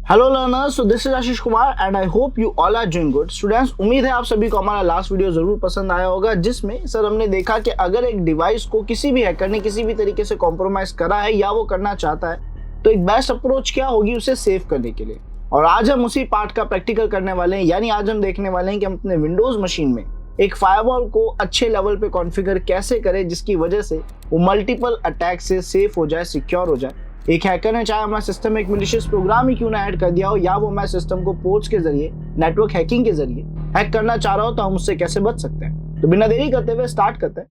Hello learners, so this is Ashish Kumar and I hope you all are doing good. Students, उम्मीद है आप सभी को हमारा लास्ट वीडियो जरूर पसंद आया होगा, जिसमें सर हमने देखा कि अगर एक डिवाइस को किसी भी हैकर ने किसी भी तरीके से कॉम्प्रोमाइज करा है या वो करना चाहता है तो एक बेस्ट अप्रोच क्या होगी उसे सेव करने के लिए। और आज हम उसी पार्ट का प्रैक्टिकल करने वाले हैं, यानी आज हम देखने वाले हैं कि हम अपने विंडोज मशीन में एक फायरवॉल को अच्छे लेवल पे कॉन्फ़िगर कैसे करें जिसकी वजह से वो मल्टीपल अटैक से सेफ हो जाए, सिक्योर हो जाए। एक हैकर ने चाहे हमारे सिस्टम में एक मैलिशियस प्रोग्राम ही क्यों ना ऐड कर दिया हो, या वो हमारे सिस्टम को पोर्ट्स के जरिए, नेटवर्क हैकिंग के जरिए हैक करना चाह रहा हो, तो हम उससे कैसे बच सकते हैं। तो बिना देरी करते हुए स्टार्ट करते हैं।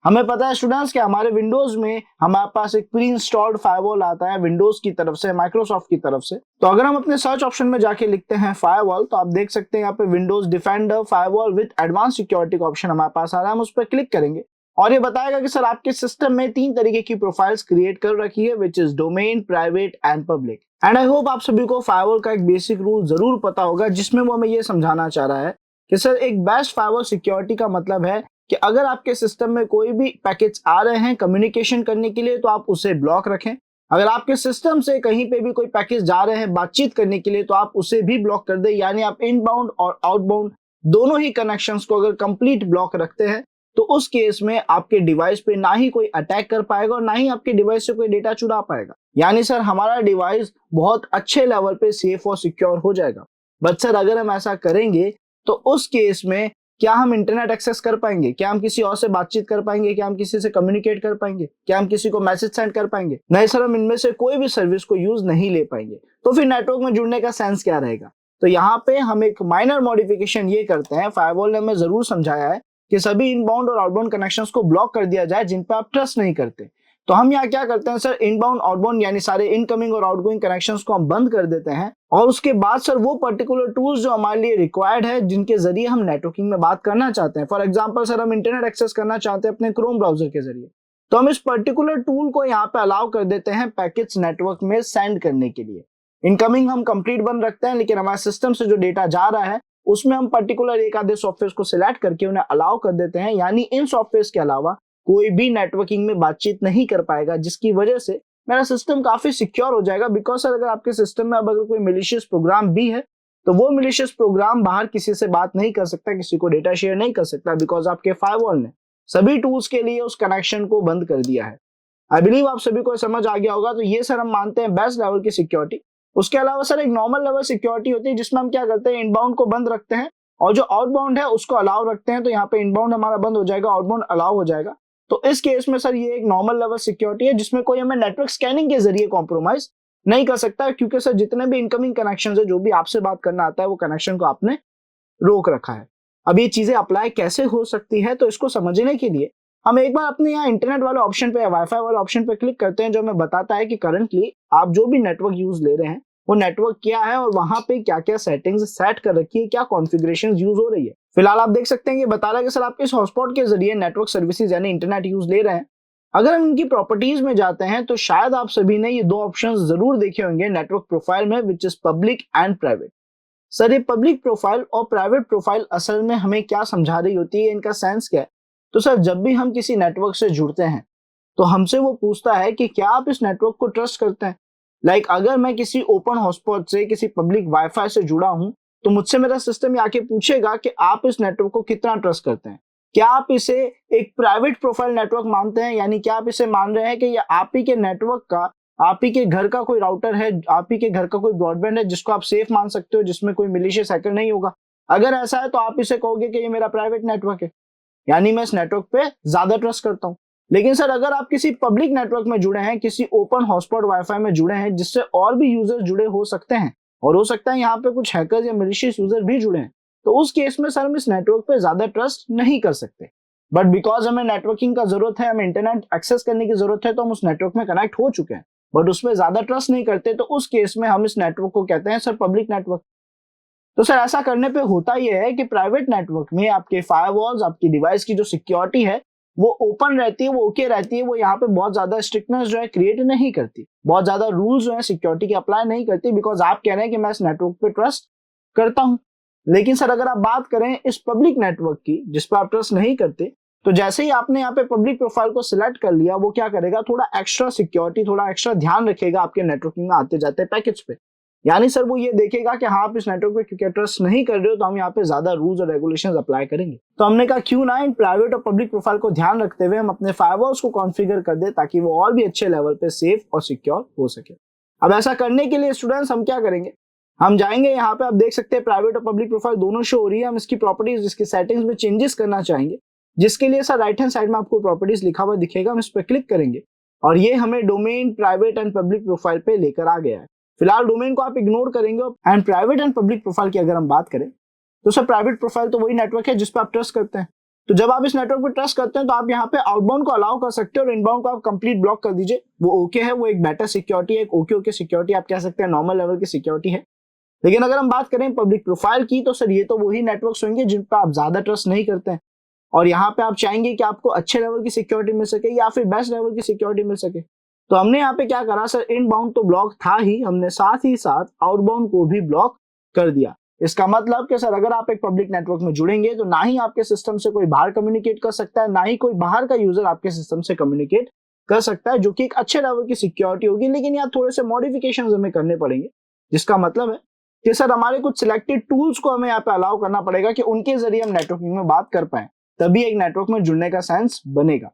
हमें पता है स्टूडेंट्स कि हमारे विंडोज में हमारे पास एक प्री इंस्टॉल्ड फायरवॉल आता है विंडोज की तरफ से, माइक्रोसॉफ्ट की तरफ से। तो अगर हम अपने सर्च ऑप्शन में जाके लिखते हैं फायरवॉल, तो आप देख सकते हैं यहाँ पे Windows defender firewall with advance security का ऑप्शन हमारे पास आ रहा है। हम उस पर क्लिक करेंगे और ये बताएगा कि सर आपके सिस्टम में 3 तरीके की प्रोफाइल्स क्रिएट कर रखी है, which is domain, private and public. And I hope आप सभी को फायरवॉल का एक बेसिक रूल जरूर पता होगा, जिसमें वो हमें ये समझाना चाह रहा है कि सर एक बेस्ट फायरवॉल सिक्योरिटी का मतलब है कि अगर आपके सिस्टम में कोई भी पैकेज आ रहे हैं कम्युनिकेशन करने के लिए तो आप उसे ब्लॉक रखें। अगर आपके सिस्टम से कहीं पे भी कोई पैकेज जा रहे हैं बातचीत करने के लिए तो आप उसे भी ब्लॉक कर दें, यानी आप इनबाउंड और आउटबाउंड दोनों ही कनेक्शंस को अगर कंप्लीट ब्लॉक रखते हैं तो उस केस में आपके डिवाइस पे ना ही कोई अटैक कर पाएगा और ना ही आपके डिवाइस से कोई डेटा चुरा पाएगा। यानी सर हमारा डिवाइस बहुत अच्छे लेवल पे सेफ और सिक्योर हो जाएगा। बट सर अगर हम ऐसा करेंगे तो उस केस में क्या हम इंटरनेट एक्सेस कर पाएंगे? क्या हम किसी और से बातचीत कर पाएंगे? क्या हम किसी से कम्युनिकेट कर पाएंगे? क्या हम किसी को मैसेज सेंड कर पाएंगे? नहीं सर, हम इनमें से कोई भी सर्विस को यूज नहीं ले पाएंगे। तो फिर नेटवर्क में जुड़ने का सेंस क्या रहेगा? तो यहाँ पे हम एक माइनर मॉडिफिकेशन ये करते हैं, फायरवॉल ने हमें जरूर समझाया है कि सभी इनबाउंड और आउटबाउंड कनेक्शंस को ब्लॉक कर दिया जाए जिन पर आप ट्रस्ट नहीं करते। तो हम यहाँ क्या करते हैं सर, इनबाउंड आउटबाउंड यानी सारे इनकमिंग और आउटगोइंग कनेक्शंस को हम बंद कर देते हैं और उसके बाद सर वो पर्टिकुलर टूल्स जो हमारे लिए रिक्वायर्ड है जिनके जरिए हम नेटवर्किंग में बात करना चाहते हैं, फॉर एग्जांपल सर हम इंटरनेट एक्सेस करना चाहते हैं अपने क्रोम ब्राउजर के जरिए, तो हम इस पर्टिकुलर टूल को यहाँ पे अलाउ कर देते हैं पैकेट्स नेटवर्क में सेंड करने के लिए। इनकमिंग हम कंप्लीट बंद रखते हैं, लेकिन हमारे सिस्टम से जो डेटा जा रहा है उसमें हम पर्टिकुलर एक आधे सॉफ्टवेयर को सिलेक्ट करके उन्हें अलाउ कर देते हैं, यानी इन सॉफ्टवेयर के अलावा कोई भी नेटवर्किंग में बातचीत नहीं कर पाएगा, जिसकी वजह से मेरा सिस्टम काफी सिक्योर हो जाएगा। बिकॉज सर अगर आपके सिस्टम में अब अगर कोई मिलिशियस प्रोग्राम भी है तो वो मिलिशियस प्रोग्राम बाहर किसी से बात नहीं कर सकता, किसी को डेटा शेयर नहीं कर सकता, बिकॉज आपके फायरवॉल ने सभी टूल्स के लिए उस कनेक्शन को बंद कर दिया है। आई बिलीव आप सभी को समझ आ गया होगा। तो ये सर हम मानते हैं बेस्ट लेवल की सिक्योरिटी। उसके अलावा सर एक नॉर्मल लेवल सिक्योरिटी होती है जिसमें हम क्या करते हैं, इनबाउंड को बंद रखते हैं और जो आउटबाउंड है उसको अलाउ रखते हैं। तो यहाँ पे इनबाउंड हमारा बंद हो जाएगा, आउटबाउंड अलाउ हो जाएगा। तो इस केस में सर ये एक नॉर्मल लेवल सिक्योरिटी है जिसमें कोई हमें नेटवर्क स्कैनिंग के जरिए कॉम्प्रोमाइज नहीं कर सकता, क्योंकि सर जितने भी इनकमिंग कनेक्शन है, जो भी आपसे बात करना आता है, वो कनेक्शन को आपने रोक रखा है। अब ये चीजें अप्लाई कैसे हो सकती है, तो इसको समझने के लिए हम एक बार अपने यहाँ इंटरनेट वाले ऑप्शन पे या वाईफाई वाले ऑप्शन पे क्लिक करते हैं, जो हमें बताता है कि करंटली आप जो भी नेटवर्क यूज ले रहे हैं वो नेटवर्क क्या है और वहां पे क्या क्या सेटिंग्स सेट कर रखी है, क्या कॉन्फ़िगरेशन यूज हो रही है। फिलहाल आप देख सकते हैं कि बता रहा है कि सर आप इस हॉटस्पॉट के जरिए नेटवर्क सर्विसेज यानी इंटरनेट यूज ले रहे हैं। अगर हम इनकी प्रॉपर्टीज में जाते हैं तो शायद आप सभी ने ये 2 ऑप्शंस जरूर देखे होंगे नेटवर्क प्रोफाइल में, which is public and private. Sir ये पब्लिक प्रोफाइल और प्राइवेट प्रोफाइल असल में हमें क्या समझा रही होती है, इनका सेंस क्या है? तो सर जब भी हम किसी नेटवर्क से जुड़ते हैं तो हमसे वो पूछता है कि क्या आप इस नेटवर्क को ट्रस्ट करते हैं। लाइक अगर मैं किसी ओपन हॉटस्पॉट से किसी पब्लिक वाईफाई से जुड़ा हूं तो मुझसे मेरा सिस्टम आके पूछेगा कि आप इस नेटवर्क को कितना ट्रस्ट करते हैं। क्या आप इसे एक प्राइवेट प्रोफाइल नेटवर्क मानते हैं, यानी क्या आप इसे मान रहे हैं कि ये आप ही के नेटवर्क का, आप ही के घर का कोई राउटर है, आप ही के घर का कोई ब्रॉडबैंड है जिसको आप सेफ मान सकते हो, जिसमें कोई मिलिशियस हैकर नहीं होगा। अगर ऐसा है तो आप इसे कहोगे कि ये मेरा प्राइवेट नेटवर्क है, यानी मैं इस नेटवर्क पे ज्यादा ट्रस्ट करता हूँ। लेकिन सर अगर आप किसी पब्लिक नेटवर्क में जुड़े हैं, किसी ओपन हॉटस्पॉट वाईफाई में जुड़े हैं जिससे और भी यूजर्स जुड़े हो सकते हैं, और हो सकता है यहाँ पे कुछ हैकर्स या मिलिशियस यूजर भी जुड़े हैं, तो उस केस में सर हम इस नेटवर्क पे ज्यादा ट्रस्ट नहीं कर सकते। बट बिकॉज हमें नेटवर्किंग का जरूरत है, हमें इंटरनेट एक्सेस करने की जरूरत है, तो हम उस नेटवर्क में कनेक्ट हो चुके हैं बट उसमें ज्यादा ट्रस्ट नहीं करते, तो उस केस में हम इस नेटवर्क को कहते हैं सर पब्लिक नेटवर्क। तो सर ऐसा करने पे होता यह है कि प्राइवेट नेटवर्क में आपके फायरवॉल्स, आपकी डिवाइस की जो सिक्योरिटी है वो ओपन रहती है, वो ओके रहती है, वो यहाँ पे बहुत ज्यादा स्ट्रिक्टनेस जो है क्रिएट नहीं करती, बहुत ज्यादा रूल्स जो है सिक्योरिटी के अप्लाई नहीं करती, बिकॉज आप कह रहे हैं कि मैं इस नेटवर्क पे ट्रस्ट करता हूँ। लेकिन सर अगर आप बात करें इस पब्लिक नेटवर्क की जिस पर आप ट्रस्ट नहीं करते, तो जैसे ही आपने यहाँ पे पब्लिक प्रोफाइल को सिलेक्ट कर लिया, वो क्या करेगा, थोड़ा एक्स्ट्रा सिक्योरिटी, थोड़ा एक्स्ट्रा ध्यान रखेगा आपके नेटवर्किंग में आते जाते पैकेज पे। यानी सर वो ये देखेगा कि हाँ आप इस नेटवर्क पे क्योंकि ट्रस्ट नहीं कर रहे हो, तो हम यहाँ पे ज्यादा रूल्स और रेगुलेशंस अप्लाई करेंगे। तो हमने कहा क्यों ना इन प्राइवेट और पब्लिक प्रोफाइल को ध्यान रखते हुए हम अपने फायरवॉल्स को कॉन्फ़िगर कर दे, ताकि वो और भी अच्छे लेवल पे सेफ और सिक्योर हो सके। अब ऐसा करने के लिए स्टूडेंट्स हम क्या करेंगे, हम जाएंगे यहाँ पे, आप देख सकते हैं प्राइवेट और पब्लिक प्रोफाइल दोनों शो हो रही है। हम इसकी प्रॉपर्टीज, इसकी सेटिंग्स में चेंजेस करना चाहेंगे, जिसके लिए सर राइट हैंड साइड में आपको प्रॉपर्टीज लिखा हुआ दिखेगा, हम इस पर क्लिक करेंगे और ये हमें domain private and public profile पे लेकर आ गया है। फिलहाल डोमेन को आप इग्नोर करेंगे। And private and public profile की अगर हम बात करें तो सर प्राइवेट प्रोफाइल तो वही नेटवर्क है जिस पे आप ट्रस्ट करते हैं। तो जब आप इस नेटवर्क पे ट्रस्ट करते हैं तो आप यहाँ पे आउटबाउंड को अलाउ कर सकते हैं और इनबाउंड को आप कंप्लीट ब्लॉक कर दीजिए। वो ओके है, वो एक बेटर सिक्योरिटी है, एक ओके सिक्योरिटी आप कह सकते हैं, नॉर्मल लेवल की सिक्योरिटी है। लेकिन अगर हम बात करें पब्लिक प्रोफाइल की, तो सर ये तो वही नेटवर्क्स होंगे जिन पर आप ज्यादा ट्रस्ट नहीं करते हैं और यहाँ पे आप चाहेंगे कि आपको अच्छे लेवल की सिक्योरिटी मिल सके या फिर बेस्ट लेवल की सिक्योरिटी मिल सके। तो हमने यहाँ पे क्या करा सर, इनबाउंड तो ब्लॉक था ही, हमने साथ ही साथ आउटबाउंड को भी ब्लॉक कर दिया। इसका मतलब कि सर अगर आप एक पब्लिक नेटवर्क में जुड़ेंगे तो ना ही आपके सिस्टम से कोई बाहर कम्युनिकेट कर सकता है, ना ही कोई बाहर का यूजर आपके सिस्टम से कम्युनिकेट कर सकता है, जो कि एक अच्छे लेवल की सिक्योरिटी होगी। लेकिन यहाँ थोड़े से मॉडिफिकेशन हमें करने पड़ेंगे, जिसका मतलब है कि सर हमारे कुछ सिलेक्टेड टूल्स को हमें यहाँ पे अलाउ करना पड़ेगा कि उनके जरिए हम नेटवर्किंग में बात कर पाए, तभी एक नेटवर्क में जुड़ने का सेंस बनेगा।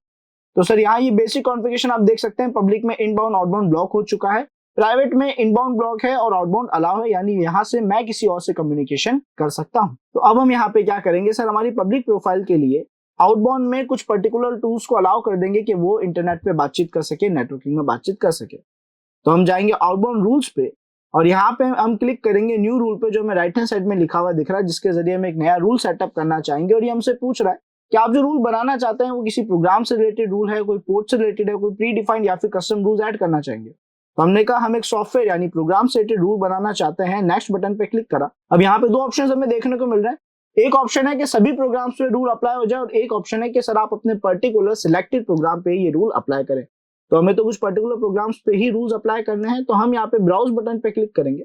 तो सर यहाँ ये बेसिक कॉन्फ़िगरेशन आप देख सकते हैं, पब्लिक में इनबाउंड आउटबाउंड ब्लॉक हो चुका है, प्राइवेट में इनबाउंड ब्लॉक है और आउटबाउंड अलाउ है, यानी यहाँ से मैं किसी और से कम्युनिकेशन कर सकता हूँ। तो अब हम यहाँ पे क्या करेंगे सर, हमारी पब्लिक प्रोफाइल के लिए आउटबाउंड में कुछ पर्टिकुलर टूल्स को अलाउ कर देंगे कि वो इंटरनेट पे बातचीत कर सके, नेटवर्किंग में बातचीत कर सके। तो हम जाएंगे आउटबाउंड रूल्स पे और यहाँ पे हम क्लिक करेंगे न्यू रूल पे, जो हमें राइट हैंड साइड में लिखा हुआ दिख रहा है, जिसके जरिए हम एक नया रूल सेटअप करना चाहेंगे। और ये हमसे पूछ रहा है कि आप जो रूल बनाना चाहते हैं वो किसी प्रोग्राम से रिलेटेड रूल है, कोई पोर्ट से रिलेटेड है, कोई प्री डिफाइंड या फिर कस्टम रूल्स ऐड करना चाहेंगे। तो हमने कहा हम एक सॉफ्टवेयर यानी प्रोग्राम से रिलेटेड रूल बनाना चाहते हैं, नेक्स्ट बटन पे क्लिक करा। अब यहाँ पे दो ऑप्शन हमें देखने को मिल रहे हैं। एक ऑप्शन है कि सभी प्रोग्राम्स पे रूल अप्लाई हो जाए और एक ऑप्शन है कि सर आप अपने पर्टिकुलर सिलेक्टेड प्रोग्राम पे ये रूल अप्लाई करें। तो हमें तो कुछ पर्टिकुलर प्रोग्राम्स पे ही रूल्स अप्लाई करने हैं, तो हम यहाँ पे ब्राउज बटन पे क्लिक करेंगे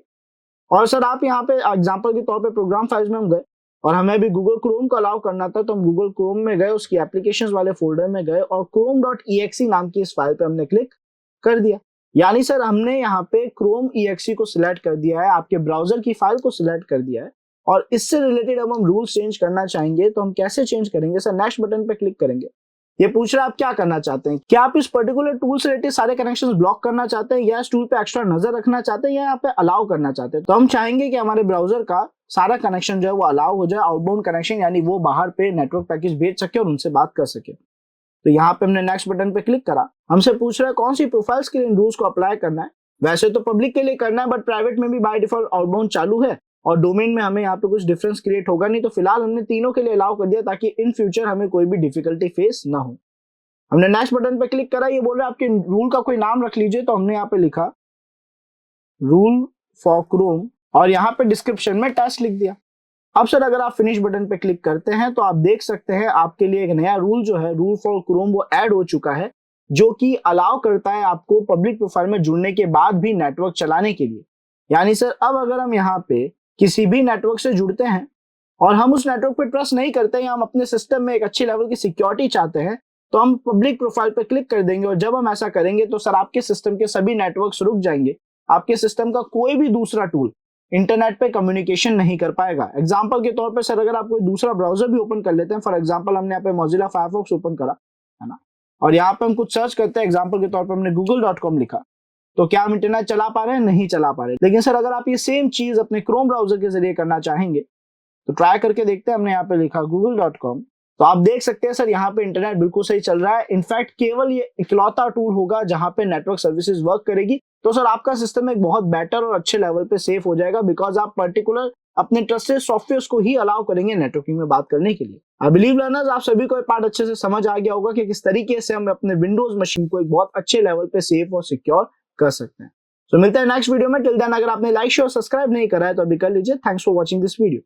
और सर आप यहाँ पे एग्जांपल के तौर पे प्रोग्राम फाइल्स में हम गए और हमें भी गूगल क्रोम को अलाउ करना था, तो हम गूगल क्रोम में गए, उसकी एप्लीकेशंस वाले फोल्डर में गए और chrome.exe नाम की इस फाइल पे हमने क्लिक कर दिया। यानी सर हमने यहाँ पे chrome.exe को सिलेक्ट कर दिया है, आपके ब्राउजर की फाइल को सिलेक्ट कर दिया है और इससे रिलेटेड अब हम रूल्स चेंज करना चाहेंगे। तो हम कैसे चेंज करेंगे सर, नेक्स्ट बटन पे क्लिक करेंगे। ये पूछ रहा है आप क्या करना चाहते हैं, क्या आप इस पर्टिकुलर टूल से रिलेटेड सारे कनेक्शंस ब्लॉक करना चाहते हैं या इस टूल पे एक्स्ट्रा नजर रखना चाहते हैं या यहाँ पे अलाउ करना चाहते हैं। तो हम चाहेंगे कि हमारे ब्राउजर का सारा कनेक्शन जो है वो अलाउ हो जाए, आउटबाउंड कनेक्शन, यानी वो बाहर पे नेटवर्क पैकेज भेज सके और उनसे बात कर सके। तो यहाँ पे हमने नेक्स्ट बटन पे क्लिक करा। हमसे पूछ रहा है कौन सी प्रोफाइल्स के लिए इन रूल्स को अप्लाई करना है। वैसे तो पब्लिक के लिए करना है, बट प्राइवेट में भी बाय डिफॉल्ट आउटबाउंड चालू है और डोमेन में हमें यहाँ पे कुछ डिफरेंस क्रिएट होगा नहीं। तो फिलहाल हमने तीनों के लिए अलाउ कर दिया ताकि इन फ्यूचर हमें कोई भी डिफिकल्टी फेस ना हो। हमने नेक्स्ट बटन पे क्लिक करा, ये बोल रहा है आपके रूल का कोई नाम रख लीजिए। तो हमने यहाँ पे लिखा रूल फॉर क्रोम और यहाँ पे डिस्क्रिप्शन में टेस्ट लिख दिया। अब सर अगर आप फिनिश बटन पे क्लिक करते हैं तो आप देख सकते हैं आपके लिए एक नया रूल जो है रूल फॉर क्रोम वो ऐड हो चुका है, जो कि अलाउ करता है आपको पब्लिक प्रोफाइल में जुड़ने के बाद भी नेटवर्क चलाने के लिए। यानी सर अब अगर हम यहाँ पे किसी भी नेटवर्क से जुड़ते हैं और हम उस नेटवर्क पे ट्रस्ट नहीं करते या हम अपने सिस्टम में एक अच्छी लेवल की सिक्योरिटी चाहते हैं, तो हम पब्लिक प्रोफाइल पे क्लिक कर देंगे और जब हम ऐसा करेंगे तो सर आपके सिस्टम के सभी नेटवर्क्स रुक जाएंगे। आपके सिस्टम का कोई भी दूसरा टूल इंटरनेट पे कम्युनिकेशन नहीं कर पाएगा। एग्जांपल के तौर पे सर अगर आप कोई दूसरा ब्राउजर भी ओपन कर लेते हैं, फॉर एग्जांपल हमने यहाँ पे मोजिला फायरफॉक्स ओपन करा है ना, और यहाँ पे हम कुछ सर्च करते हैं, एग्जांपल के तौर पे हमने google.com लिखा, तो क्या हम इंटरनेट चला पा रहे हैं? नहीं चला पा रहे। लेकिन सर अगर आप ये सेम चीज अपने क्रोम ब्राउजर के जरिए करना चाहेंगे तो ट्राई करके देखते हैं। हमने यहाँ पे लिखा google.com, तो आप देख सकते हैं सर यहाँ पे इंटरनेट बिल्कुल सही चल रहा है। इनफैक्ट केवल ये इकलौता टूल होगा जहां पे नेटवर्क सर्विसेज वर्क करेगी। तो सर आपका सिस्टम एक बहुत बेटर और अच्छे लेवल पे सेफ हो जाएगा, बिकॉज आप पर्टिकुलर अपने ट्रस्टेड सॉफ्टवेयर को ही अलाउ करेंगे नेटवर्किंग में बात करने के लिए। आई बिलीव लर्नर्स आप सभी को ये पार्ट अच्छे से समझ आ गया होगा कि किस तरीके से हम अपने विंडोज मशीन को एक बहुत अच्छे लेवल पे सेफ और सिक्योर कर सकते हैं। तो मिलते हैं नेक्स्ट वीडियो में। टिल देन अगर आपने लाइक शेयर सब्सक्राइब नहीं करा है तो अभी कर लीजिए। Thanks for watching this video.